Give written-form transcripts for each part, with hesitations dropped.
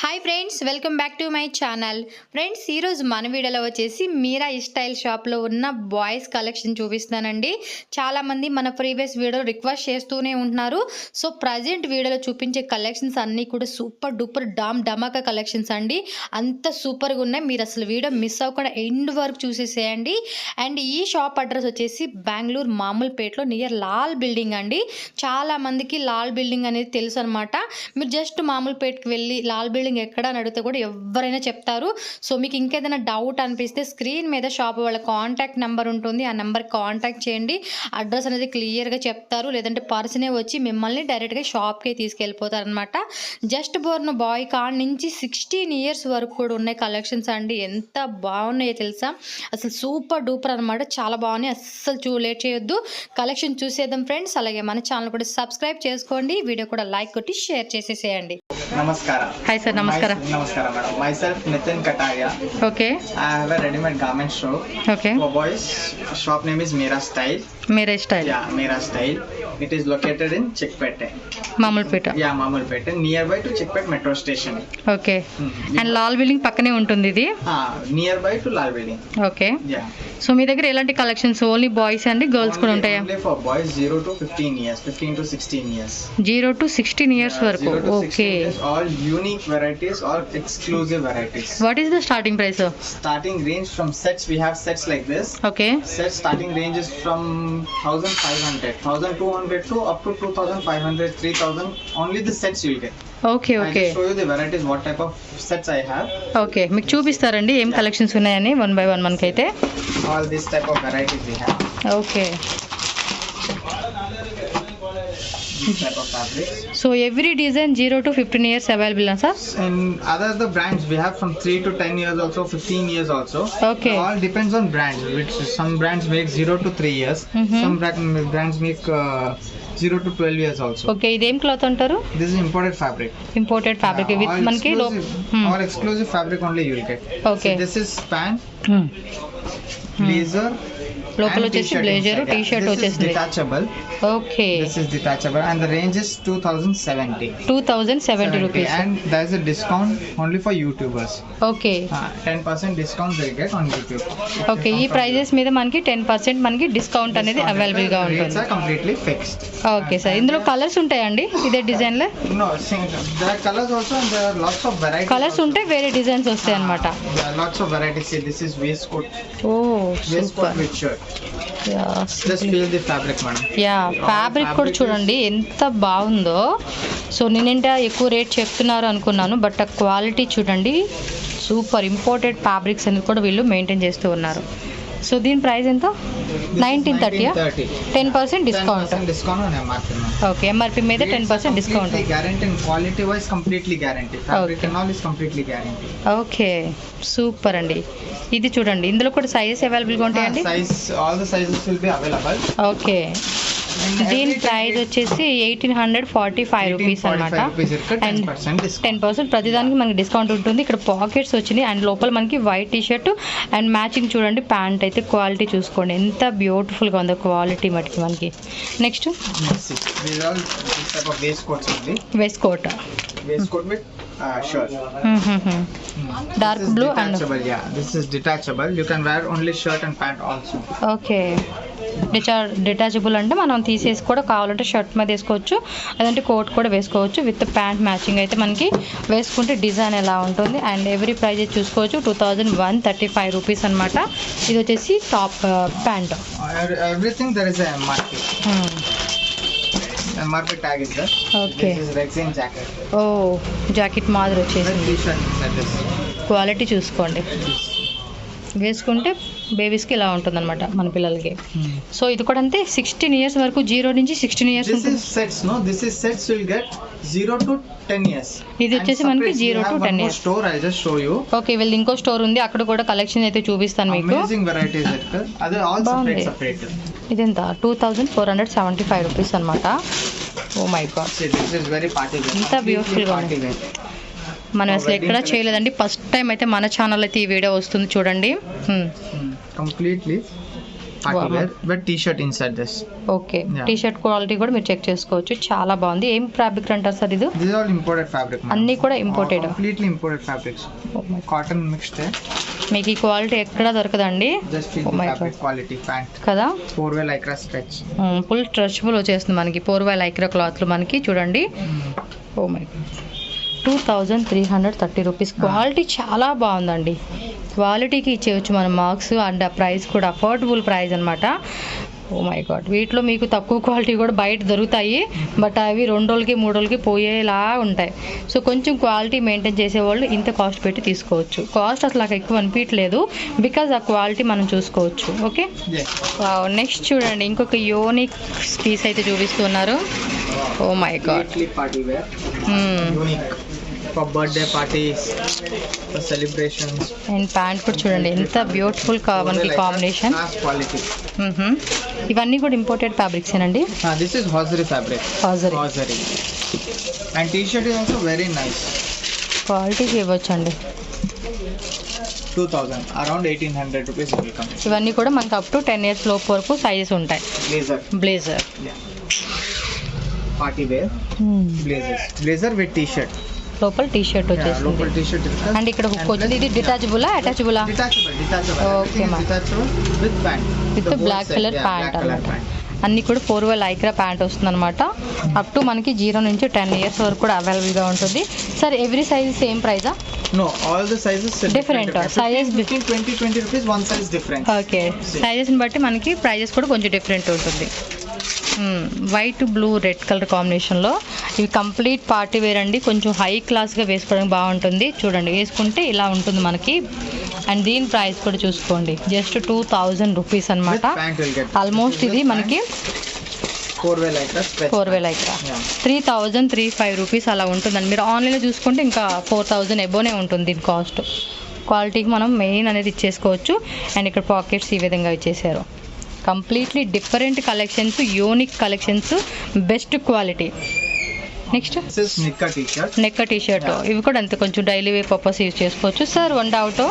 Hi friends, welcome back to my channel. Friends, ఈరోజు మన వీడియోలో వచ్చేసి మీరా స్టైల్ షాప్లో ఉన్న బాయ్స్ కలెక్షన్ చూపిస్తానండి. చాలామంది మన ప్రీవియస్ వీడియో రిక్వెస్ట్ చేస్తూనే ఉంటున్నారు. సో ప్రజెంట్ వీడియోలో చూపించే కలెక్షన్స్ అన్నీ కూడా సూపర్ డూపర్ ధమాకా కలెక్షన్స్ అండి. అంత సూపర్గా ఉన్నాయి. మీరు అసలు వీడియో మిస్ అవ్వకుండా ఎండ్ వరకు చూసేసేయండి. అండ్ ఈ షాప్ అడ్రస్ వచ్చేసి బెంగళూరు మామూలుపేటలో నియర్ లాల్ బిల్డింగ్ అండి. చాలామందికి లాల్ బిల్డింగ్ అనేది తెలుసు అనమాట. మీరు జస్ట్ మామూలుపేటకి వెళ్ళి లాల్ బిల్డింగ్ ఎక్కడ అని అడిగితే కూడా ఎవరైనా చెప్తారు. సో మీకు ఇంకేదైనా డౌట్ అనిపిస్తే స్క్రీన్ మీద షాప్ వాళ్ళ కాంటాక్ట్ నెంబర్ ఉంటుంది. ఆ నెంబర్కి కాంటాక్ట్ చేయండి. అడ్రస్ అనేది క్లియర్గా చెప్తారు. లేదంటే పర్సనే వచ్చి మిమ్మల్ని డైరెక్ట్గా షాప్కి తీసుకెళ్ళిపోతారు అనమాట. జస్ట్ బోర్న్ బాయ్ కాడ నుంచి 16 years వరకు కూడా ఉన్నాయి కలెక్షన్స్ అండి. ఎంత బాగున్నాయో తెలుసా, అసలు సూపర్ డూపర్ అనమాట. చాలా బాగున్నాయి. అస్సలు లేట్ చేయొద్దు, కలెక్షన్ చూసేద్దాం ఫ్రెండ్స్. అలాగే మన ఛానల్ కూడా సబ్స్క్రైబ్ చేసుకోండి. వీడియో కూడా లైక్ కొట్టి షేర్ చేసేసేయండి. Namaskara. Hi sir, namaskara. Namaskara madam. Myself Nitin Kataria. Okay. I have a ready-made garment shop. Okay. For boys, shop name is Meera Style. Meera Style. Yeah, Meera Style. It is located in Chickpete. Mamulpete. Yeah, Mamulpete. Nearby to Chickpete metro station. Okay. And Lal building పక్కనే ఉంటుంది ఇది. Nearby to Lal building. Okay. Yeah. So మీ దగ్గర ఎలాంటి collections only boys అండి, girls కూడా ఉంటాయా? Only for boys 0 to 15 years, 15 to 16 years. 0 to 16 years వరకు. 0 to 16 okay. years, all unique varieties, all exclusive varieties. What is the starting price? Starting range from sets, we have sets like this. Okay. Set starting range is from 1500, 1200 to up to 2500, 3000. Only the sets you will get. Okay. Okay. I'll show you the varieties, what type of sets I have. Okay, మీకు చూపిస్తారండి ఏం collections ఉన్నాయని one by one మనకైతే. All this type of varieties we have. Okay. This type of fabrics. So every design 0 to 15 years available sir? And other the brands we have from 3 to 10 years also, 15 years also. Okay. All depends on brands. Which some brands make 0 to 3 years. Some brands make 0 to 12 years also. Okay. ఇదేం cloth అంటారు? This is imported fabric. Imported fabric with all మనకి all exclusive fabric only you will get. Okay. So this is pant, blazer. లోపల వచ్చేసి blazer, T shirt This is వచ్చేసింది. detachable. Okay. This is detachable and the range is 2070. 2070 rupees. And there is a discount only for YouTubers. Okay. 10% discount they get on YouTube. Okay. ఈ prices మీద మనకి 10% మనకి discount అనేది available గా Rates ఉంటుంది. are completely fixed. Okay sir. ఇందులో colours ఉంటాయండి ఇదే డిజైన్ లో? No, there are colors also and there are lots of varieties. Colours ఉంటే వేరే డిజైన్స్ వస్తాయి అన్నమాట. There are lots of varieties. See, this is waistcoat. Oh Waistcoat super. with shirt. Just feel the fabric, madam. Yeah, fabric కూడా చూడండి ఎంత బాగుందో. So నేనేంటా ఎక్కువ rate చెప్తున్నారు అనుకున్నాను, బట్ ఆ క్వాలిటీ చూడండి సూపర్. ఇంపోర్టెడ్ ఫ్యాబ్రిక్స్ అనేది కూడా వీళ్ళు మెయింటైన్ చేస్తూ ఉన్నారు. సో దీని ప్రైస్ ఎంత? 1930. 10% discount. 10% discount on MRP. Okay. MRP మీద 10% discount. Guarantee and quality wise completely guarantee. Fabric Okay. and all is completely guarantee. Okay, super అండి. ఇది చూడండి, ఇందులో కూడా సైజెస్ అవైలబుల్గా ఉంటాయండి? Size, all the sizes will be available. Okay. And దీని every price వచ్చేసి 1845 రూపీస్ అనమాట. 1845 rupees irka, 10% discount. 10% ప్రతిదానికి మనకి డిస్కౌంట్ ఉంటుంది. ఇక్కడ పాకెట్స్ వచ్చినాయి అండ్ లోపల మనకి white T shirt and matching చూడండి ప్యాంట్ అయితే క్వాలిటీ చూసుకోండి ఎంత బ్యూటిఫుల్గా ఉందో క్వాలిటీ మటుకి మనకి. Next These are all this type of waistcoats only. Waistcoat. Waistcoat with shirt. Dark blue and Detachable, yeah. This is detachable. You can wear only shirt and pant also. Okay. Detachable అంటే మనం తీసేసి కూడా కావాలంటే shirt మీద వేసుకోవచ్చు, లేదంటే coat కూడా వేసుకోవచ్చు. విత్ ప్యాంట్ మ్యాచింగ్ అయితే మనకి వేసుకుంటే డిజైన్ ఎలా ఉంటుంది. అండ్ ఎవ్రీ ప్రైజ్ చూసుకోవచ్చు 2135 రూపీస్ అనమాట. ఇది వచ్చేసి top pant. Everything there is a MRP. MRP tag is there. Okay. This is Rexin jacket. Oh, jacket మాదిరి Then వచ్చేసింది. t-shirt like this. క్వాలిటీ చూసుకోండి. వేసుకుంటే బేబీస్కి ఇలా ఉంటుందన్నమాట మన పిల్లలకి. సో ఇది కూడా అంతే 16 years వరకు, 0 నుంచి 16 years This ఉంటుంది. is sets, no? This is sets will get 0 to 10 years. ఇది వచ్చేసి మనకి 0 to 10 years. Store, I'll just show you. Okay. వీళ్ళు ఇంకో స్టోర్ ఉంది, అక్కడ కూడా కలెక్షన్ అయితే చూపిస్తాను మీకు. Amazing varieties there. Other all బాగుంది. separate. ఇదెంత? 2475 రూపీస్ అనమాట. Oh my God, See, this is very party wear. ఎంత beautiful గా ఉంది. మనం అసలు ఎక్కడ చేయలేదండి, ఫస్ట్ టైం అయితే మన ఛానల్ అయితే ఈ వీడియో వస్తుంది చూడండి. Completely. party Wow. wear with t-shirt inside this. Okay Yeah. T shirt quality కూడా మీరు చెక్ చేసుకోవచ్చు, చాలా బాగుంది. ఏం ఫ్యాబ్రిక్ అంటారు సార్ ఇది? These are all imported fabric, madam. అన్నీ కూడా imported. Completely imported fabrics. Cotton mixed there. మీకు ఈ క్వాలిటీ ఎక్కడ దొరకదండి Just feel Oh the my fabric quality pant. కదా. 4-way lycra stretch. Full stretchable వచ్చేస్తుంది మనకి 4 లైక్రా క్లాత్లు మనకి చూడండి. Oh my 2330 rupees. క్వాలిటీ చాలా బాగుందండి, క్వాలిటీకి ఇచ్చేయచ్చు మనం మార్క్స్. అండ్ ఆ ప్రైస్ కూడా అఫోర్డబుల్ ప్రైస్ అనమాట. ఓ మై గాడ్, వీటిలో మీకు తక్కువ క్వాలిటీ కూడా బయట దొరుకుతాయి, బట్ అవి 2 రోజులకి 3 రోజులకి పోయేలా ఉంటాయి. సో కొంచెం క్వాలిటీ మెయింటైన్ చేసేవాళ్ళు ఇంత కాస్ట్ పెట్టి తీసుకోవచ్చు. కాస్ట్ అసలు నాకు ఎక్కువ అనిపించలేదు, బికాజ్ ఆ క్వాలిటీ మనం చూసుకోవచ్చు. ఓకే, నెక్స్ట్ చూడండి ఇంకొక యూనిక్ పీస్ అయితే చూపిస్తున్నారు. Oh my God, Completely party wear. Unique. For birthday parties, for celebrations. And pant కూడా చూడండి ఎంత బ్యూటిఫుల్ మనకి కాంబినేషన్. Class quality. ఇవన్నీ కూడా ఇంపోర్టెడ్ ఫ్యాబ్రిక్స్ ఏనండి? This is hosiery fabric. Hosiery. And t-shirt is also very nice. క్వాలిటీకి ఇవ్వచ్చండి. 2000, around 1800 rupees will come. ఇవన్నీ కూడా మనకి అప్ టు 10 years లోపు వరకు సైజెస్ ఉంటాయి. Blazer Yeah. Party wear. Blazer with t-shirt. లోపల టీ షర్ట్ Yeah, వచ్చేసింది. local t-shirt is there. అండ్ ఇక్కడ హుక్ వచ్చింది. ఇది డిటాచబుల్ అటాచబులా? Detachable. Okay, Everything is ma'am. detachable with pant. With The whole black set, colour yeah, pant black color అనమాట. pant. అన్నీ కూడా 4 లైక్రా ప్యాంట్ వస్తుంది అనమాట. అప్ టు మనకి 0 నుంచి 10 years వరకు కూడా అవైలబుల్గా ఉంటుంది. సార్ ఎవ్రీ సైజ్ సేమ్ ప్రైజా? No, all the sizes are Different. 15, Sizes 20 rupees, one size different. Okay, సైజెస్ని బట్టి మనకి ప్రైజెస్ కూడా కొంచెం డిఫరెంట్ ఉంటుంది. వైట్ బ్లూ రెడ్ కలర్ కాంబినేషన్లో ఇవి కంప్లీట్ పార్టీ వేర్ అండి. కొంచెం హై క్లాస్గా వేసుకోవడానికి బాగుంటుంది. చూడండి వేసుకుంటే ఇలా ఉంటుంది మనకి. అండ్ దీని ప్రైస్ కూడా చూసుకోండి, జస్ట్ 2000 రూపీస్ అనమాట. With pant will get almost ఇది మనకి 4-way lycra stretch. 4 Lycra Yeah. 3035 rupees అలా ఉంటుందండి. మీరు ఆన్లైన్లో చూసుకుంటే ఇంకా 4000 ఎబోనే ఉంటుంది దీని కాస్ట్. క్వాలిటీకి మనం మెయిన్ అనేది ఇచ్చేసుకోవచ్చు. అండ్ ఇక్కడ పాకెట్స్ ఈ విధంగా ఇచ్చేసారు. Completely different collections, unique collections, best quality. Next This is Nika t-shirt. Neck T shirt. ఇవి కూడా అంతే, కొంచెం డైలీ వే పర్పస్ యూజ్ చేసుకోవచ్చు. సార్ వన్ డౌట్,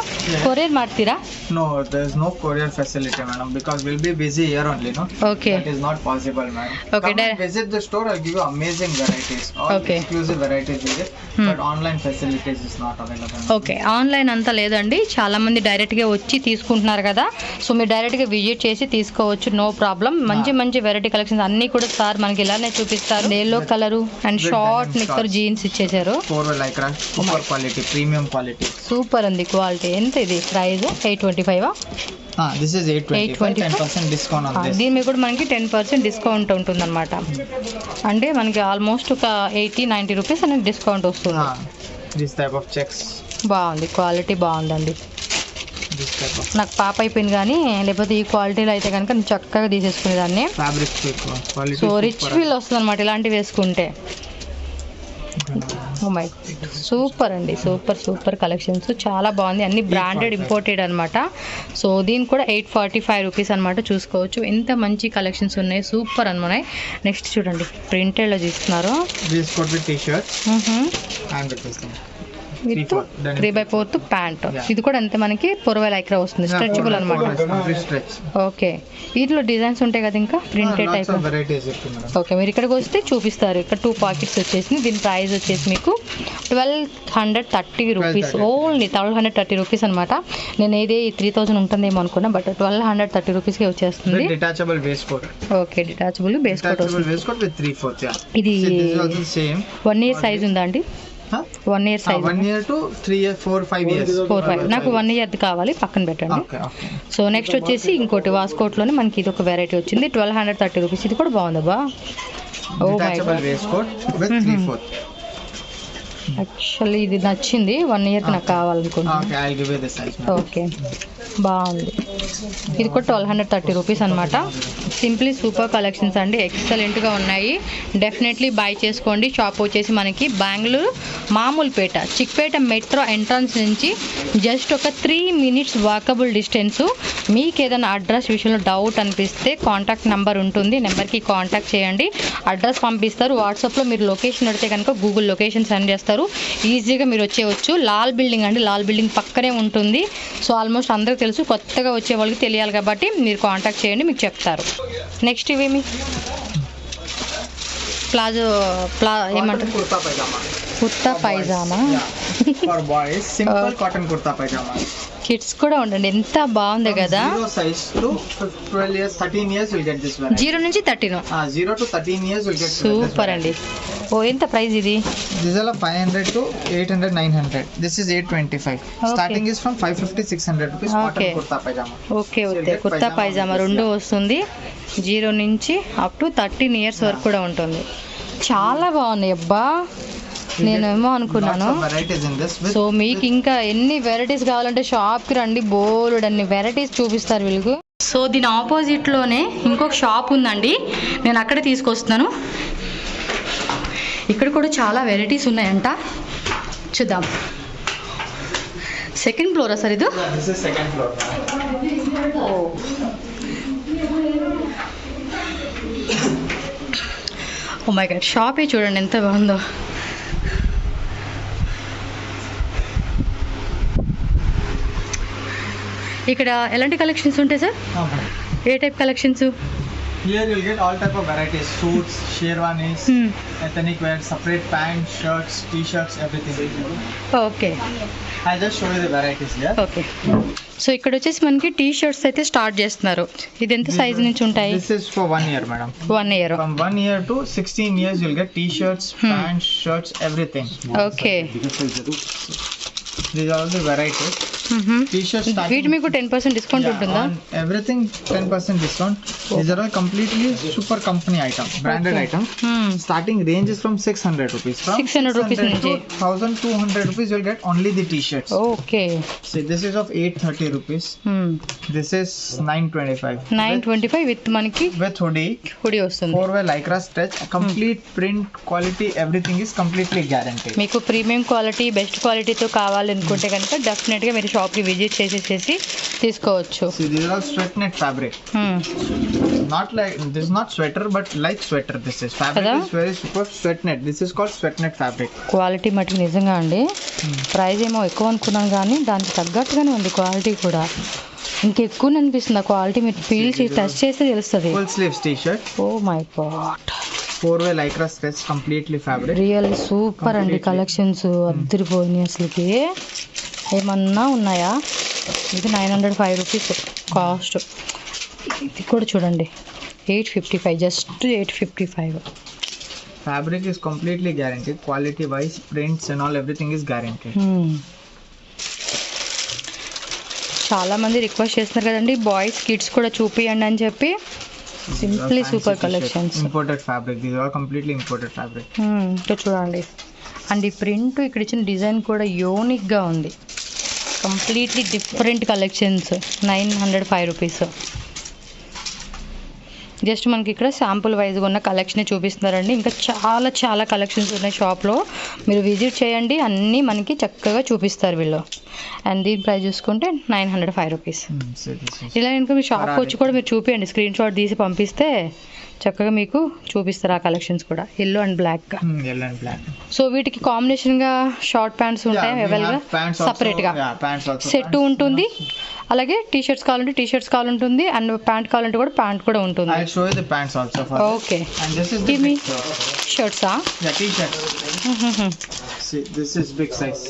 కొరియర్ ಮಾಡ್ತೀರಾ? No, there is no courier facility, madam, because we'll be busy here only, no? Okay. That is not possible, madam. Okay, Come and visit the store. I'll give you amazing varieties. All Okay. exclusive varieties with it. But online facilities is not available. Okay, online అంతా లేదండి. చాలా మంది డైరెక్ట్గా వచ్చి తీసుకుంటున్నారు కదా, so మీరు డైరెక్ట్గా విజిట్ చేసి తీసుకోవచ్చు, నో ప్రాబ్లం. మంచి మంచి వెరైటీ కలెక్షన్స్ అన్నీ కూడా సార్ మనకి ఇలానే చూపిస్తారు. ఎల్లో కలరు అండ్ షార్ట్ నిక్కర్ జీన్స్ ఇచ్చేసారు. 4-way lycra, super quality, premium quality. Super ఉంది క్వాలిటీ. ఎంత ఇది price? 825. This is 825. 10% discount on this. దీని మీద కూడా మనకి 10% డిస్కౌంట్ ఉంటుంది అనమాట. అంటే మనకి ఆల్మోస్ట్ ఒక 80-90 రూపీస్ అనేది డిస్కౌంట్ వస్తుంది. This type of checks. బాగుంది, క్వాలిటీ బాగుందండి. This type of నాకు పాప అయిపోయింది కానీ, లేకపోతే ఈ క్వాలిటీలో అయితే కనుక నేను చక్కగా తీసేసుకునేదాన్ని. fabric quality. So rich feel వస్తుంది అనమాట ఇలాంటివి వేసుకుంటే. ఓ మై గాడ్, సూపర్ అండి, సూపర్ కలెక్షన్స్, చాలా బాగుంది. అన్ని బ్రాండెడ్ ఇంపోర్టెడ్ అనమాట. సో దీనికి కూడా 845 రూపీస్ అనమాట. చూసుకోవచ్చు ఎంత మంచి కలెక్షన్స్ ఉన్నాయి, సూపర్ అనమాట. నెక్స్ట్ చూడండి ప్రింటెడ్లో చూస్తున్నారు. This coat with t-shirt and with this thing. With 3/4 pant. ఇది కూడా అంతే మనకి 4 లైక్రా వస్తుంది, స్ట్రెచబుల్ అనమాట. ఓకే, వీటిలో డిజైన్స్ ఉంటాయి కదా ఇంకా ప్రింటెడ్ టైప్. ఓకే, మీరు ఇక్కడికి వస్తే చూపిస్తారు. ఇక్కడ 2 పాకెట్స్ వచ్చేసింది. దీని ప్రైస్ వచ్చేసి మీకు 1230 రూపీస్, ఓన్లీ 1230 రూపీస్ అనమాట. నేను ఏది 3000 ఉంటుందేమో అనుకున్నా, బట్ 1230 రూపీస్కి వచ్చేస్తుంది. Detachable waistcoat. Okay, detachable waistcoat వస్తుంది. ఇది 1 ఇయర్ సైజ్ ఉందా అండి? 1 year size. 1 year to 3 years, 4-5 years. 4-5 నాకు 1 ఇయర్ది కావాలి, పక్కన పెట్టండి. సో నెక్స్ట్ వచ్చేసి ఇంకోటి వాస్కోట్లోనే మనకి ఇది ఒక వెరైటీ వచ్చింది, 1230 రూపీస్. ఇది కూడా బాగుందబ్బా. ఓ మై గాడ్, యాక్చువల్లీ ఇది నచ్చింది. 1 ఇయర్కి నాకు కావాలనుకుంటున్నాను. ఓకే, బాగుంది. ఇది కూడా 1230 రూపీస్ అనమాట. సింప్లీ సూపర్ కలెక్షన్స్ అండి, ఎక్సలెంట్గా ఉన్నాయి. డెఫినెట్లీ బై చేసుకోండి. షాప్ వచ్చేసి మనకి బెంగళూరు మామూలుపేట, చిక్పేట మెట్రో ఎంట్రన్స్ నుంచి జస్ట్ ఒక 3 minutes వాకబుల్ డిస్టెన్స్. మీకు ఏదైనా అడ్రస్ విషయంలో డౌట్ అనిపిస్తే కాంటాక్ట్ నెంబర్ ఉంటుంది, నెంబర్కి కాంటాక్ట్ చేయండి. అడ్రస్ పంపిస్తారు. వాట్సాప్లో మీరు లొకేషన్ అడిగితే కనుక గూగుల్ లొకేషన్ సెండ్ చేస్తారు. వస్తారు, ఈజీగా మీరు వచ్చేయచ్చు. లాల్ బిల్డింగ్ అండి, లాల్ బిల్డింగ్ పక్కనే ఉంటుంది. సో ఆల్మోస్ట్ అందరికీ తెలుసు, కొత్తగా వచ్చే వాళ్ళకి తెలియాలి కాబట్టి మీరు కాంటాక్ట్ చేయండి, మీకు చెప్తారు. నెక్స్ట్ ఇవేమి ఏమంటారు, kurta pyjama for boys simple cotton kurta pyjama. Kids కూడా ఉండండి, ఎంత బాగుంది కదా. 0 size to 12 years 13 years will get this variety. 0 నుంచి 13. 0 to 13 years will get super అండి. ఓ ఎంత ప్రైస్ ఇది? This is 500 to 800 900. This is 825. Starting is from 550 600 rupees cotton kurta pajama. Okay okay, kurta pyjama రెండు వస్తుంది. 0 నుంచి అప్ టు 13 ఇయర్స్ వరకు కూడా ఉంటుంది. చాలా బాగున్నాయి అబ్బా, నేనేమో అనుకున్నాను. సో మీకు ఇంకా ఎన్ని వెరైటీస్ కావాలంటే షాప్కి రండి, బోల్డ్ అన్ని వెరైటీస్ చూపిస్తారు వీళ్ళకు. సో దీని ఆపోజిట్లోనే ఇంకొక షాప్ ఉందండి, నేను అక్కడే తీసుకొస్తున్నాను. ఇక్కడ కూడా చాలా వెరైటీస్ ఉన్నాయంట, చూద్దాం. సెకండ్ ఫ్లోరా సార్ ఇది? ఓ మై గాడ్, షాపే చూడండి ఎంత బాగుందో. ఇక్కడ ఎలాంటి కలెక్షన్స్ ఉంటాయి sir? A type collections? Here you'll get all type of varieties, suits, sherwanis, ethnic wear, separate pants, shirts, t-shirts, everything. Okay, I'll just show you the varieties here. Okay. So ఇక్కడ వచ్చేసి మనకి T shirts అయితే start చేస్తున్నారు. ఇది ఎంత size నుంచి ఉంటాయి? This is for 1 year, madam. 1 year. From 1 year to 16 years, you'll get t-shirts, pants, shirts, everything. Okay. These are all the varieties. T-shirts starting. వీటి మీకు 10% డిస్కౌంట్ ఉంటుందా? On everything 10% discount. These are all completely super company item, branded item. Starting range is from 600 rupees. From 600 rupees to 1200 rupees, you'll get only the t-shirts. Okay. See, this is of 830 rupees. This is 925. 925 with మనకి With hoodie. Hoodie వస్తుంది. 4-way lycra stretch, complete print quality, everything is completely guaranteed. మీకు premium quality, best క్వాలిటీతో కావాలనుకుంటే కనుక డెఫినెట్గా మీరు షాప్కి visit చేసేసి తీసుకోవచ్చు. See, these are all sweat net fabric. Not like, this is not sweater, but like sweater. This is fabric is very super sweat net. This is called sweat net fabric. Quality మటుకు నిజంగా అండి, price ఏమో ఎక్కువ అనుకున్నాను కానీ దానికి తగ్గట్టుగానే ఉంది క్వాలిటీ కూడా. ఇంకెక్కువ అనిపిస్తుంది ఆ క్వాలిటీ, మీరు ఫీల్ చేసి టచ్ చేస్తే తెలుస్తుంది. Full sleeves t-shirt. Oh my God, 4-way lycra stretch, completely fabric. Real super అండి, కలెక్షన్స్ అద్దరిపోయినాయి అసలుకి. ఏమన్నా ఉన్నాయా? ఇది 905 రూపీస్ కాస్ట్. ఇది కూడా చూడండి 855, just 855. Fabric is completely guaranteed. Quality wise, prints and all, everything is guaranteed. చాలా మంది రిక్వెస్ట్ చేస్తున్నారు కదండి, బాయ్స్ కిడ్స్ కూడా చూపియండి అని చెప్పి. Simply super collections. Imported fabric. These are all completely imported fabric. ఇక్కడ చూడండి. అండ్ ఈ ప్రింట్ ఇక్కడ ఇచ్చిన డిజైన్ కూడా యూనిక్గా ఉంది, completely different collections. 905 rupees. Just మనకి ఇక్కడ శాంపుల్ వైజ్గా ఉన్న కలెక్షన్ చూపిస్తున్నారండి. ఇంకా చాలా చాలా కలెక్షన్స్ ఉన్నాయి షాప్లో, మీరు విజిట్ చేయండి, అన్నీ మనకి చక్కగా చూపిస్తారు వీళ్ళు. అండ్ దీని ప్రైస్ చూసుకుంటే 905 రూపీస్. ఇలా ఇంకా మీ షాప్కి వచ్చి కూడా మీరు చూపించండి, స్క్రీన్ షాట్ తీసి పంపిస్తే చక్కగా మీకు చూపిస్తారు ఆ కలెక్షన్స్ కూడా. Yellow and black. సో వీటికి కాంబినేషన్గా షార్ట్ ప్యాంట్స్ ఉంటాయి అవైలబుల్గా, సపరేట్గా సెట్ ఉంటుంది. అలాగే టీ షర్ట్స్ కావాలంటే టీ షర్ట్స్ కావాలంటుంది, అండ్ ప్యాంట్ కావాలంటే కూడా ప్యాంట్ కూడా ఉంటుంది. I'll show you the pants also for okay. And this is the Give me shirts. Yeah, t-shirt. See, this is big size.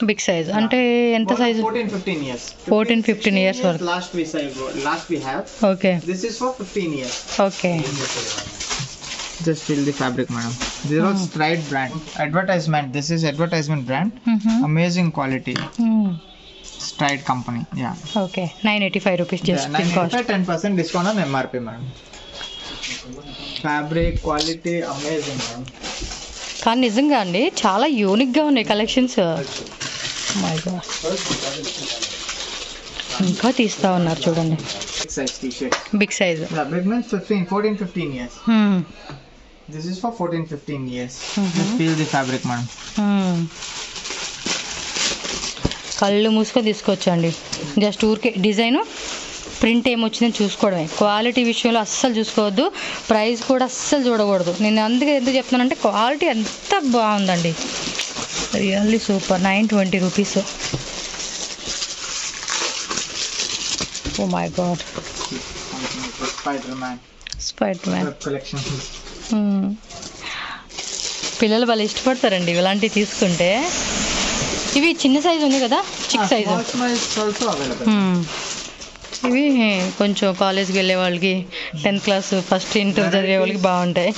Big size అంటే ఎంత size? 14-15 years. 14-15 years వరకు. Last we have. Okay. This is for 15 years. Okay. Just feel the fabric, madam. These are all Stride brand. Advertisement. This is advertisement brand. Amazing quality. Stride company. Yeah. Okay. 985 rupees just Yeah, cost. 10% discount on MRP, madam. Fabric quality amazing, madam. కానీ నిజంగా అండి చాలా యూనిక్గా ఉన్నాయి collections. My God, ఇంకా తీస్తా ఉన్నారు చూడండి. Big size t-shirt. Big size. Yeah, big means 14-15 years. This is for 14-15 years. Just feel the fabric, madam. కళ్ళు మూసుకొని తీసుకోవచ్చండి. జస్ట్ ఊరికే డిజైను, ప్రింట్ ఏమొచ్చిందని చూసుకోవడమే. క్వాలిటీ విషయంలో అస్సలు చూసుకోవద్దు, ప్రైస్ కూడా అస్సలు చూడకూడదు. నేను అందుకే ఎందుకు చెప్తున్నానంటే క్వాలిటీ ఎంత బాగుందండి, really super. 920 rupees. Oh my god. Spider Man collection. పిల్లలు వాళ్ళు ఇష్టపడతారండి ఇలాంటివి తీసుకుంటే. ఇవి చిన్న సైజు ఉంది కదా, చిక్ సైజు. ఇవి కొంచెం కాలేజ్కి వెళ్ళే వాళ్ళకి, 10th క్లాస్ ఫస్ట్ ఇంటర్ చదివే వాళ్ళకి బాగుంటాయి.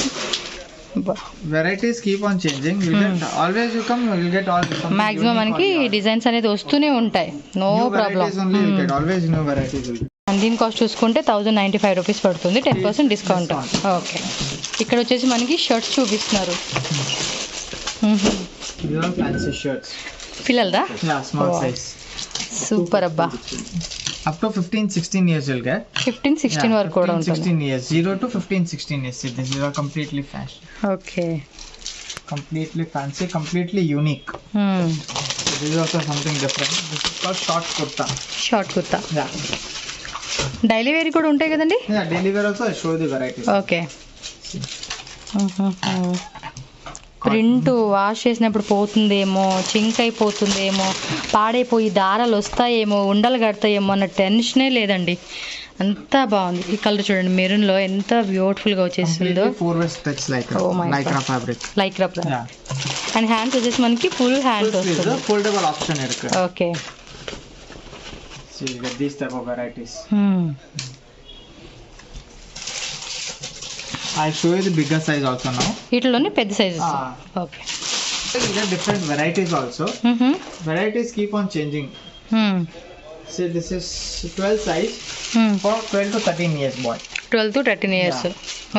Varieties keep on changing. You get always you come, you will get all something maximum unique మనకి on your- డిజైన్స్ అనేది వస్తూనే ఉంటాయి. No New problem. varieties only you get. Always new varieties will get. And దీని cost చూసుకుంటే 1095 rupees పడుతుంది, 10% discount. Okay. ఇక్కడ వచ్చేసి మనకి షర్ట్స్ చూపిస్తున్నారు. These are fancy shirts. పిల్లలదా? Yeah, small Wow. size. Super అబ్బా. Up to 15-16 years you'll get. 15-16 వరకు కూడా ఉంటుంది. 16 years. 0 to 15-16 years. See, these are completely fashion. Okay. Completely fancy, completely unique. So this is also something different. This is called short kurta. Short kurta. Yeah. Daily wear కూడా ఉంటాయి కదండి? Yeah, daily wear also I show the varieties. Okay. Print wash చేసినప్పుడు పోతుందేమో, చింక్ అయిపోతుందేమో, పాడైపోయి దారాలు వస్తాయేమో, ఉండలు కడతాయేమో అన్న టెన్షనే లేదండి. అంతా బాగుంది. ఈ కలర్ చూడండి, మెరూన్ లో ఎంత బ్యూటిఫుల్ గా వచ్చేసిందో. Completely four-way stretch lycra. Oh my Lycra God. fabric. Like rub. Yeah. And hands వచ్చేసి మనకి ఫుల్ హ్యాండ్స్ Full sleeves, వస్తుంది. foldable option irukku. Okay. So you get these type of varieties. I show you the bigger size also now. వీటిలోనే పెద్ద sizes. Ah. Okay. You get different varieties also. Varieties keep on changing. See, this is 12 size for 12 to 13 years boy. 12 to 13 years.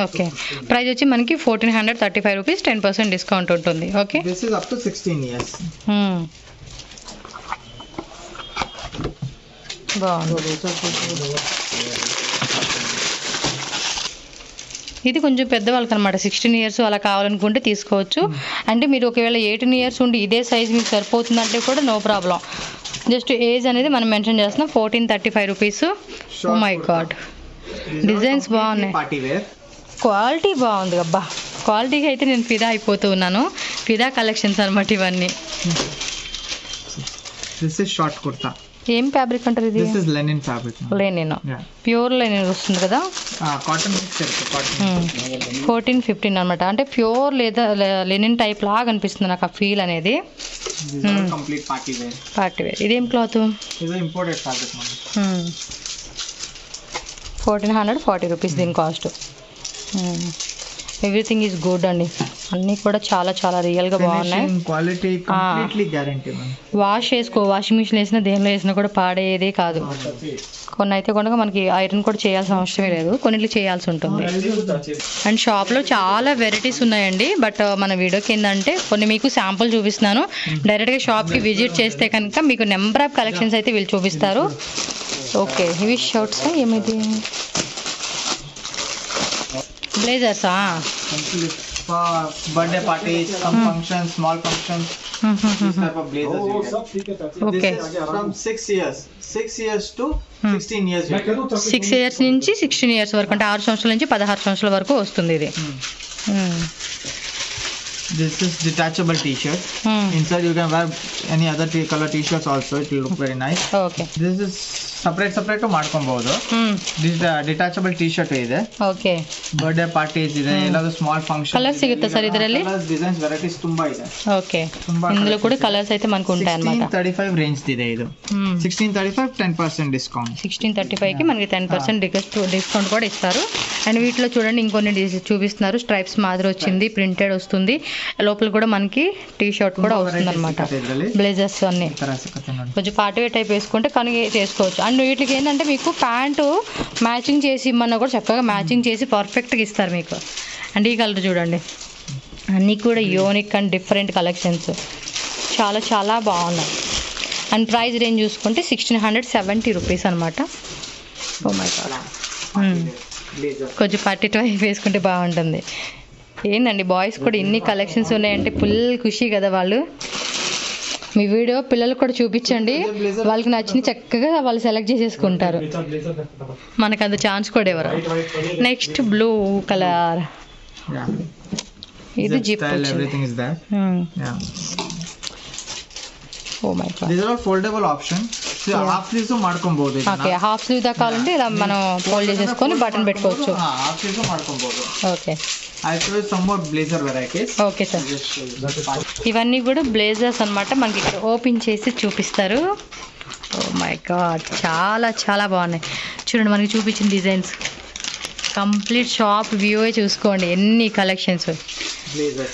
Okay. Price వచ్చి మనకి 1435 rupees, 10% discount ఉంటుంది. Okay. This is up to 16 years. బాగుంది. ఇది కొంచెం పెద్దవాళ్ళకి అనమాట, 16 years అలా కావాలనుకుంటే తీసుకోవచ్చు. అంటే మీరు ఒకవేళ 18 ఇయర్స్ ఉండి ఇదే సైజ్ మీకు సరిపోతుందంటే కూడా నో ప్రాబ్లం. జస్ట్ ఏజ్ అనేది మనం మెన్షన్ చేస్తున్నాం. 1435 rupees. Oh my god. Designs బాగున్నాయి, Party wear. క్వాలిటీ బాగుంది. అబ్బా, క్వాలిటీకి అయితే నేను ఫిదా అయిపోతూ ఉన్నాను. ఫిదా కలెక్షన్స్ అనమాట ఇవన్నీ. This is short kurta. ఏం ఫ్యాబ్రిక్ అంటారు ఇది? This is linen fabric. Linen. Yeah. Pure linen వస్తుంది కదా. Cotton mix irukku. Cotton. 14-15 అనమాట. అంటే ప్యూర్ లేదా లెనిన్ టైప్ లాగా అనిపిస్తుంది నాకు ఆ ఫీల్ అనేది. These are complete party wear. Party wear. ఇదేం cloth? This is imported fabric man. 1440 rupees దీని కాస్ట్. ఎవ్రీథింగ్ ఈజ్ గుడ్ అండి. అన్నీ కూడా చాలా చాలా రియల్గా బాగున్నాయి. Finishing, quality completely guarantee man. Washing machine వేసినా దేనిలో వేసినా కూడా పాడేదే కాదు. కొన్ని అయితే కనుక మనకి ఐరన్ కూడా చేయాల్సిన అవసరమే లేదు, కొన్నిట్లు చేయాల్సి ఉంటుంది. అండ్ షాప్లో చాలా వెరైటీస్ ఉన్నాయండి. బట్ మన వీడియోకి ఏంటంటే కొన్ని మీకు శాంపుల్ చూపిస్తున్నాను. డైరెక్ట్గా షాప్కి విజిట్ చేస్తే కనుక మీకు నెంబర్ ఆఫ్ కలెక్షన్స్ అయితే వీళ్ళు చూపిస్తారు. ఓకే. ఇవి షర్ట్స్ ఏమిటి? బ్లేజర్సా? For birthday parties, some functions, small functions, this type of blazers you get. Okay. This is from 6 years to 16 years you get. 6 years నుంచి 16 ఇయర్స్ వరకు, అంటే 6 సంవత్సరాల నుంచి 16 సంవత్సరాల వరకు వస్తుంది ఇది. This is detachable t-shirt. Inside you can wear any other color t-shirts also. It will look very nice. Okay. This is separate ಮಾಡ್ಕೊಬಹುದು. This detachable t-shirt ಇದೆ. ಓಕೆ. ಬರ್ತ್ಡೇ ಪಾರ್ಟೀಸ್ ಇದೆ, ಎಲ್ಲಾದ್ರೂ ಸ್ಮಾಲ್ ಫಂಕ್ಷನ್. ಕಲರ್ ಸಿಗುತ್ತಾ sir ಇದರಲ್ಲಿ? Colours, designs, varieties ತುಂಬಾ ಇದೆ. Okay. ఇందులో కూడా కలర్స్ అయితే మనకు ఉంటాయి అన్నమాట. 1635 రేంజ్ ಇದೆ ಇದು. 1635 10% డిస్కౌంట్. 1635 కి మనకి 10% డిస్కౌంట్ కూడా ఇస్తారు. అండ్ వీటిలో చూడండి ఇంకొన్ని చూపిస్తున్నారు. స్ట్రైప్స్ మాదిరి వచ్చింది, ప్రింటెడ్ వస్తుంది. లోపల కూడా మనకి టీ షర్ట్ కూడా వస్తుంది అనమాట. బ్లేజర్స్ అన్ని కొంచెం పార్టీ వేర్ టైప్ వేసుకుంటే కానీ చేసుకోవచ్చు. అండ్ వీటికి ఏంటంటే మీకు ప్యాంటు మ్యాచింగ్ చేసి ఇమ్మన్నా కూడా చక్కగా మ్యాచింగ్ చేసి పర్ఫెక్ట్గా ఇస్తారు మీకు. అండ్ ఈ కలర్ చూడండి, అన్నీ కూడా యూనిక్ అండ్ డిఫరెంట్ కలెక్షన్స్ చాలా చాలా బాగున్నాయి. అండ్ ప్రైస్ రేంజ్ చూసుకుంటే 1670 రూపీస్ అనమాట. Oh my god. కొంచెం పార్టీ టైప్ వేసుకుంటే బాగుంటుంది. ఏందండి బాయ్స్ కూడా ఇన్ని కలెక్షన్స్ ఉన్నాయంటే ఫుల్ ఖుషి కదా వాళ్ళు. మీ వీడియో పిల్లలకు కూడా చూపించండి, వాళ్ళకి నచ్చిన చక్కగా వాళ్ళు సెలెక్ట్ చేసేసుకుంటారు. మనకు అంత ఛాన్స్ కూడా ఎవరు. నెక్స్ట్ బ్లూ కలర్, ఇది zip oh my god. These are all foldable option. So half sleeves ಮಾಡ್ಕೊಬಹುದು ಇದನ್ನ. ఓకే, హాఫ్ స్లీవ్ దా కావాలంటే ఇలా మనం ఫోల్డ్ చేసేసుకొని బటన్ పెట్టుకోవచ్చు. half sleeves ಮಾಡ್ಕೊಬಹುದು. Okay. I show you some more blazer varieties. Okay sir. ఇవన్నీ కూడా బ్లేజర్స్ అన్నమాట. మనకి ఇక్కడ ఓపెన్ చేసి చూపిస్తారు. ఓ మై గాడ్, చాలా చాలా బాగున్నాయి. చూడండి మనకి చూపించిన డిజైన్స్. కంప్లీట్ షాప్ వ్యూ చూసుకోండి, ఎన్ని కలెక్షన్స్. Blazer.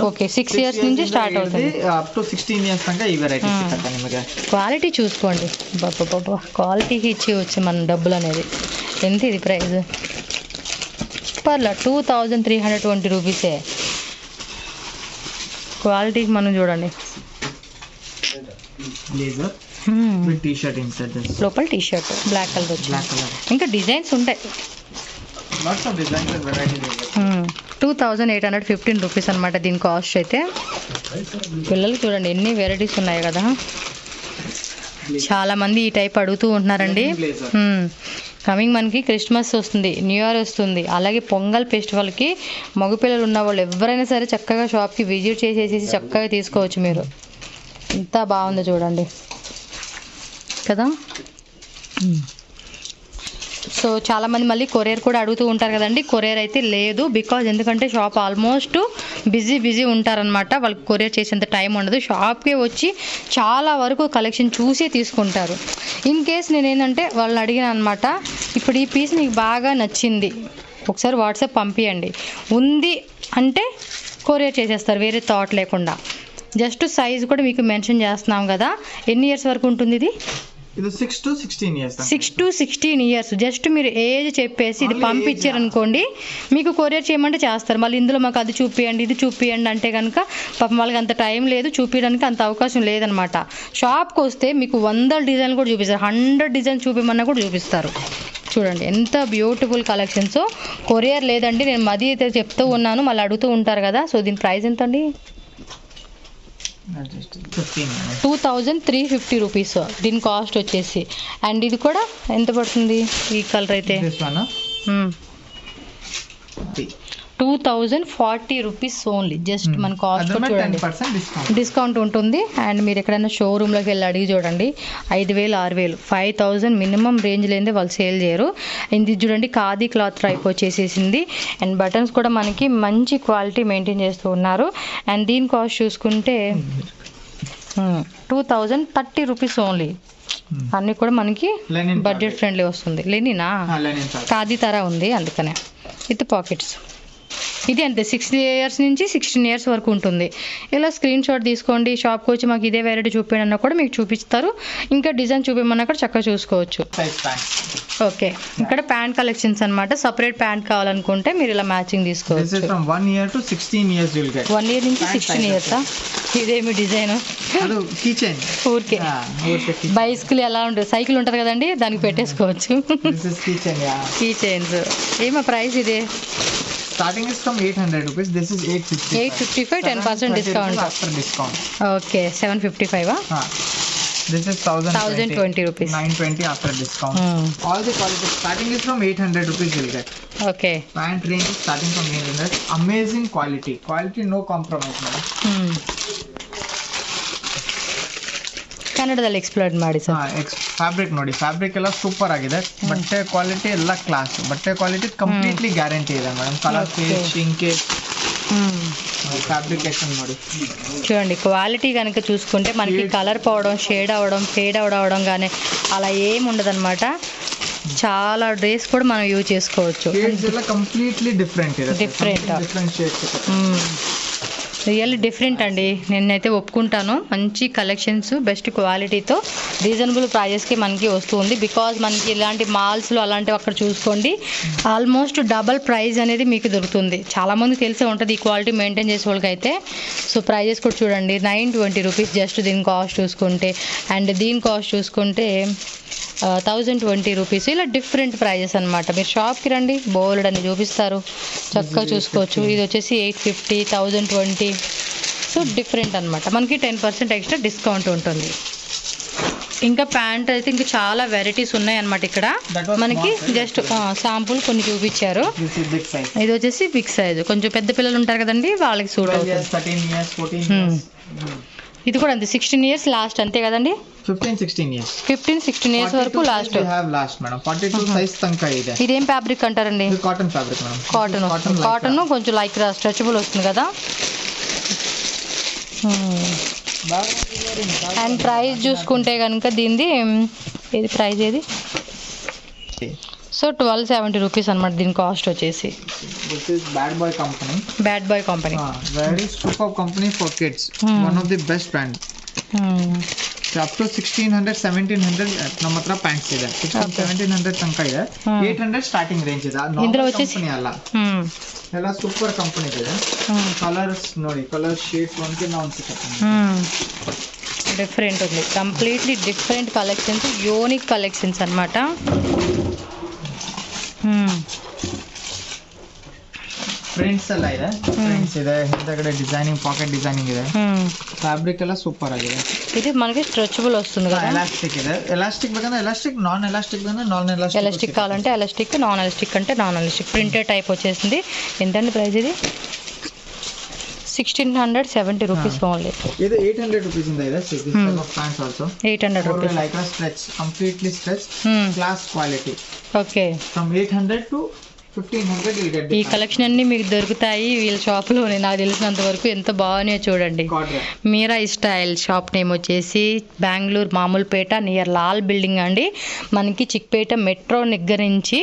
ఓకే, 6 ఇయర్స్ నుంచి స్టార్ట్ అవుతుంది. అప్ టు 16 ఇయర్స్ దాకా ఈ వెరైటీస్ సిಗುತ್ತೆ ನಿಮಗೆ. క్వాలిటీ చూసుకోండి, బాబా క్వాలిటీకి ఇచ్చేయచ్చు మనం డబ్బులు అనేది. ఎంత ఇది ప్రైస్? పర్లా 2320 రూపీసే. క్వాలిటీకి మనం చూడండి. Blazer with t shirt inside this. లోపల టీ షర్ట్ బ్లాక్ కలర్ వచ్చింది. Black colour. ఇంకా డిజైన్స్ ఉంటాయి. Lots of designs and varieties. 2815 rupees అనమాట దీని కాస్ట్ అయితే. పిల్లలు చూడండి ఎన్ని వెరైటీస్ ఉన్నాయి కదా. చాలా మంది ఈ టైప్ అడుగుతూ ఉంటున్నారండి. కమింగ్ మనకి క్రిస్మస్ వస్తుంది, న్యూ ఇయర్ వస్తుంది, అలాగే పొంగల్ ఫెస్టివల్కి మగపిల్లలు ఉన్న వాళ్ళు ఎవరైనా సరే చక్కగా షాప్కి విజిట్ చేసేసి చక్కగా తీసుకోవచ్చు మీరు. ఎంత బాగుందో చూడండి కదా. సో చాలామంది మళ్ళీ కొరియర్ కూడా అడుగుతూ ఉంటారు కదండి. కొరియర్ అయితే లేదు, బికాజ్ ఎందుకంటే షాప్ ఆల్మోస్ట్ బిజీ ఉంటారనమాట. వాళ్ళకి కొరియర్ చేసేంత టైం ఉండదు. షాప్కే వచ్చి చాలా వరకు కలెక్షన్ చూసే తీసుకుంటారు. ఇన్ కేస్ నేను ఏంటంటే వాళ్ళని అడిగిన అనమాట, ఇప్పుడు ఈ పీస్ మీకు బాగా నచ్చింది, ఒకసారి వాట్సాప్ పంపించండి, ఉంది అంటే కొరియర్ చేసేస్తారు వేరే థాట్ లేకుండా. జస్ట్ సైజ్ కూడా మీకు మెన్షన్ చేస్తున్నాం కదా. ఎన్ని ఇయర్స్ వరకు ఉంటుంది ఇది? ఇది 6 to 16 years. 6 to 16 years. Just మీరు ఏజ్ చెప్పేసి ఇది పంపించారనుకోండి, మీకు కొరియర్ చేయమంటే చేస్తారు. మళ్ళీ ఇందులో మాకు అది చూపియండి, ఇది చూపియండి అంటే కనుక పాపం వాళ్ళకి అంత టైం లేదు, చూపించడానికి అంత అవకాశం లేదనమాట. షాప్కి వస్తే మీకు 100 డిజైన్లు కూడా చూపిస్తారు, 100 డిజైన్ చూపించమన్నా కూడా చూపిస్తారు. చూడండి ఎంత బ్యూటిఫుల్ కలెక్షన్స్. కొరియర్ లేదండి, నేను మది అయితే చెప్తూ ఉన్నాను, మళ్ళీ అడుగుతూ ఉంటారు కదా. సో దీని ప్రైస్ ఎంత అండి? 2350 రూపీస్ దీని కాస్ట్ వచ్చేసి. అండ్ ఇది కూడా ఎంత పడుతుంది ఈ కలర్ అయితే? 2040 రూపీస్ ఓన్లీ. జస్ట్ మన కాస్ట్ చూడండి, డిస్కౌంట్ ఉంటుంది. అండ్ మీరు ఎక్కడైనా షోరూంలోకి వెళ్ళి అడిగి చూడండి, 5000 6000 5000 మినిమం రేంజ్ లేదే వాళ్ళు సేల్ చేయరు. ఇది చూడండి ఖాదీ క్లాత్ టైప్ వచ్చేసేసింది. అండ్ బటన్స్ కూడా మనకి మంచి క్వాలిటీ మెయింటైన్ చేస్తూ ఉన్నారు. అండ్ దీని కాస్ట్ చూసుకుంటే 2030 రూపీస్ ఓన్లీ. అన్నీ కూడా మనకి బడ్జెట్ ఫ్రెండ్లీ వస్తుంది. లెనినా ఖాదీ తర ఉంది, అందుకనే విత్ పాకెట్స్. ఇది అంతే 6 ఇయర్స్ నుంచి 16 ఇయర్స్ వరకు ఉంటుంది. ఇలా స్క్రీన్ షాట్ తీసుకోండి, షాప్కి వచ్చి మాకు ఇదే వెరైటీ చూపించన్నా కూడా మీకు చూపిస్తారు. ఇంకా డిజైన్ చూపించమన్నా కూడా చక్కగా చూసుకోవచ్చు. ఓకే, ఇక్కడ ప్యాంట్ కలెక్షన్స్ అనమాట. సపరేట్ ప్యాంట్ కావాలనుకుంటే మీరు ఇలా మ్యాచింగ్ తీసుకోవచ్చు. 1 year to 16 years you'll get. 1 year నుంచి 16 ఇయర్సా? ఇదేమి డిజైన్? ఊరికే బైసికల్ ఎలా ఉంటుంది, సైకిల్ ఉంటుంది కదండి, దానికి పెట్టేసుకోవచ్చు. Key chains. ఏమో ప్రైస్ ఇది? Starting is from 800 rupees. This is 850. 855, 10% discount. After discount. Okay, 755. This is 1020 rupees. 920 after discount. All the quality starting is from 800 rupees you'll get. Okay. Pant range is starting from 800. Amazing quality. Quality no compromise, madam. ಕನ್ನಡದಲ್ಲಿ explore ಮಾಡಿ sir. Fabric ನೋಡಿ, fabric ಎಲ್ಲ super ಆಗಿದೆ. ಬಟ್ಟೆ quality ಎಲ್ಲ class. ಬಟ್ಟೆ quality completely guarantee ಇದೆ madam. Colour ಶಿಂಕೇಜ್ fabrication ನೋಡಿ. చూడండి క్వాలిటీ కనుక చూసుకుంటే మనకి కలర్ పోవడం, షేడ్ అవ్వడం, ఫేడ్ అవడం కానీ అలా ఏమి ఉండదు అనమాట. చాలా డ్రెస్ కూడా మనం యూజ్ చేసుకోవచ్చు. కంప్లీట్లీ డిఫరెంట్ రియల్లీ డిఫరెంట్ అండి. నేనైతే ఒప్పుకుంటాను. మంచి కలెక్షన్స్, బెస్ట్ క్వాలిటీతో రీజనబుల్ ప్రైజెస్కి మనకి వస్తుంది. బికాజ్ మనకి ఇలాంటి మాల్స్లో అలాంటివి అక్కడ చూసుకోండి ఆల్మోస్ట్ డబల్ ప్రైస్ అనేది మీకు దొరుకుతుంది. చాలామంది తెలిసే ఉంటుంది ఈ క్వాలిటీ మెయింటైన్ చేసే వాళ్ళకైతే. సో ప్రైజెస్ కూడా చూడండి, 920 రూపీస్ జస్ట్ దీని కాస్ట్ చూసుకుంటే. అండ్ దీని కాస్ట్ చూసుకుంటే 1020 రూపీస్. ఇలా డిఫరెంట్ ప్రైజెస్ అనమాట. మీరు షాప్కి రండి, బోల్డ్ అని చూపిస్తారు, చక్కగా చూసుకోవచ్చు. ఇది వచ్చేసి 850, 1020. సో డిఫరెంట్ అనమాట. మనకి 10% ఎక్స్ట్రా డిస్కౌంట్ ఉంటుంది. ఇంకా ప్యాంట్ అయితే ఇంకా చాలా వెరైటీస్ ఉన్నాయి అన్నమాట ఇక్కడ మనకి. జస్ట్ శాంపుల్ కొన్ని చూపించారు. ఇది వచ్చేసి బిగ్ సైజ్, కొంచెం పెద్ద పిల్లలు ఉంటారు కదండి వాళ్ళకి సూట్ అవుతుంది. ఇది కూడా అంతే 16 years లాస్ట్ అంతే కదండి. 15-16 years వరకు లాస్ట్. మేడం 42 సైజ్ తనక ಇದೆ. ఇదేం ఫ్యాబ్రిక్ అంటారండి? Cotton fabric madam. కాటన్ కొంచెం లైక్ స్ట్రెచబుల్ వస్తుంది కదా. అండ్ ప్రైస్ చూసుకుంటే కనుక దీనిది ఏది ప్రైస్ ఏది సో 1270 రూపీస్ అనమాట దీని కాస్ట్ వచ్చేసి. Bad Boy company very super company for kids, one of the best brand. Up to 1600-1700 ನಮ್ಮ ಹತ್ರ ಪ್ಯಾಂಟ್ಸ್ ಇದೆ. 1600-1700 ತನಕ ಇದೆ. 800 ಸ್ಟಾರ್ಟಿಂಗ್ ರೇಂಜ್ ಇದೆ. ಇಂದ್ರ వచ్చేసి ಕಂಪನಿ ಅಲ್ಲ, ಎಲ್ಲ ಸೂಪರ್ ಕಂಪನಿ ಇದೆ. ಕಲರ್ಸ್ ನೋಡಿ, ಕಲರ್ ಶೇಡ್ಸ್ ಒಂದಕ್ಕೆ ನಾವು డిఫరెంట్ ఉంది, completely different collections, unique collections అన్నమాట. ಪ್ರಿಂಟ್ಸ್ ಎಲ್ಲ ಇದೆ. ಪ್ರಿಂಟ್ಸ್ ಇದೆ, ಹಿಂದಗಡೆ ಡಿಸೈನಿಂಗ್, ಪಾಕೆಟ್ ಡಿಸೈನಿಂಗ್ ಇದೆ. ಫ್ಯಾಬ್ರಿಕ್ ಎಲ್ಲ ಸೂಪರ್ ಆಗಿದೆ. ఇది మనకి స్ట్రెచబుల్ వస్తుంది కదా. ఎలాస్టిక్ ಇದೆ. ఎలాస్టిక్ ಬೇಕಂದ್ರೆ ఎలాస్టిక్, నాన్ ఎలాస్టిక్ ಬೇಕಂದ್ರೆ నాన్ ఎలాస్టిక్. ఎలాస్టిక్ కావాలంటే ఎలాస్టిక్, నాన్ ఎలాస్టిక్ అంటే నాన్ ఎలాస్టిక్. ప్రింటెడ్ టైప్ వచ్చేసింది. ఎంతండి ప్రైస్ ఇది? 1670 రూపీస్ ఓన్లీ. ఇది 800 రూపీస్ ఉంది. ఇది this type of pants also 800 rupees. Like a stretch, completely stretch, class quality. Okay, from 800 to 1500 you get. ఈ collection అన్ని మీకు దొరుకుతాయి వీళ్ళ షాప్లోనే. నాకు తెలిసినంత వరకు ఎంత బాగున్నాయో చూడండి. మీరా స్టైల్ షాప్ నేమ్ వచ్చేసి బెంగళూరు మామూలుపేట నియర్ లాల్ బిల్డింగ్ అండి. మనకి చిక్పేట మెట్రో దగ్గర నుంచి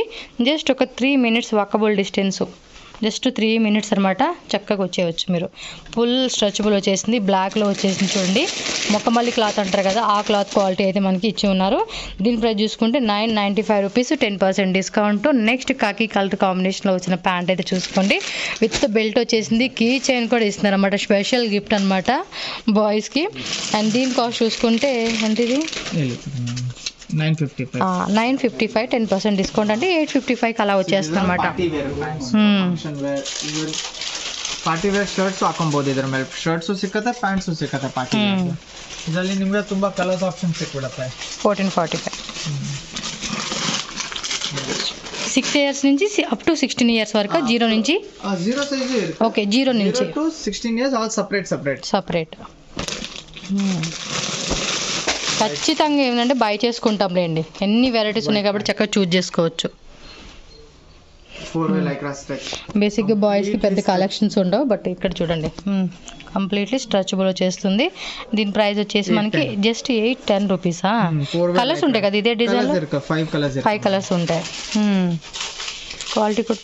జస్ట్ ఒక 3 minutes walkable distance, just 3 minutes అనమాట. చక్కగా వచ్చేయచ్చు మీరు. ఫుల్ స్ట్రెచబుల్ వచ్చేసింది, బ్లాక్లో వచ్చేసింది చూడండి. మొక్కమల్లి క్లాత్ అంటారు కదా, ఆ క్లాత్ క్వాలిటీ అయితే మనకి ఇచ్చి ఉన్నారు. దీని ప్రైస్ చూసుకుంటే 995 రూపీస్, 10% డిస్కౌంట్. నెక్స్ట్ కాకి కలర్ కాంబినేషన్లో వచ్చిన ప్యాంట్ అయితే చూసుకోండి. విత్ బెల్ట్ వచ్చేసింది, కీ చైన్ కూడా ఇస్తున్నారు అనమాట, స్పెషల్ గిఫ్ట్ అనమాట బాయ్స్కి. అండ్ దీని కాస్ట్ చూసుకుంటే ఎంత ఇది? 955, 10% డిస్కౌంట్ అంటే 855 అలా వచ్చేస్తుంది అనమాట. ಪಾರ್ಟಿ ವೇರ್ ಶರ್ಟ್ಸ್ ಹಾಕೊಬಹುದು. ಇದ್ರ ಮೇಲೆ ಶರ್ಟ್ಸ್ ಸಿಕ್ಕತ್ತೆ, ಪ್ಯಾಂಟ್ಸ್ ಸಿಕ್ಕತ್ತೆ ಪಾರ್ಟಿ ವೇರ್. ಇದರಲ್ಲಿ ನಿಮಗೆ ತುಂಬಾ ಕಲರ್ಸ್ ಆಪ್ಷನ್ ಸಿಕ್ಬಿಡುತ್ತೆ. 1445 6 years నుంచి అప్ టు 16 years వరకు. 0 నుంచి 0 సైజ్. ఓకే, 0 నుంచి 0 to 16 years ఆల్ సపరేట్. ఖచ్చితంగా ఏంటంటే బై చేసుకుంటాంలేండి, ఎన్ని వెరైటీస్ ఉన్నాయి కాబట్టి చక్కగా చూజ్ చేసుకోవచ్చు. బేసిక్గా బాయ్స్కి పెద్ద కలెక్షన్స్ ఉండవు, బట్ ఇక్కడ చూడండి కంప్లీట్లీ స్ట్రెచబుల్ వచ్చేస్తుంది. దీని ప్రైస్ వచ్చేసి మనకి జస్ట్ 810 రూపీసా. కలర్స్ ఉంటాయి కదా ఇదే డిజైన్, 5 కలర్స్ ఉంటాయి. క్వాలిటీ కూడా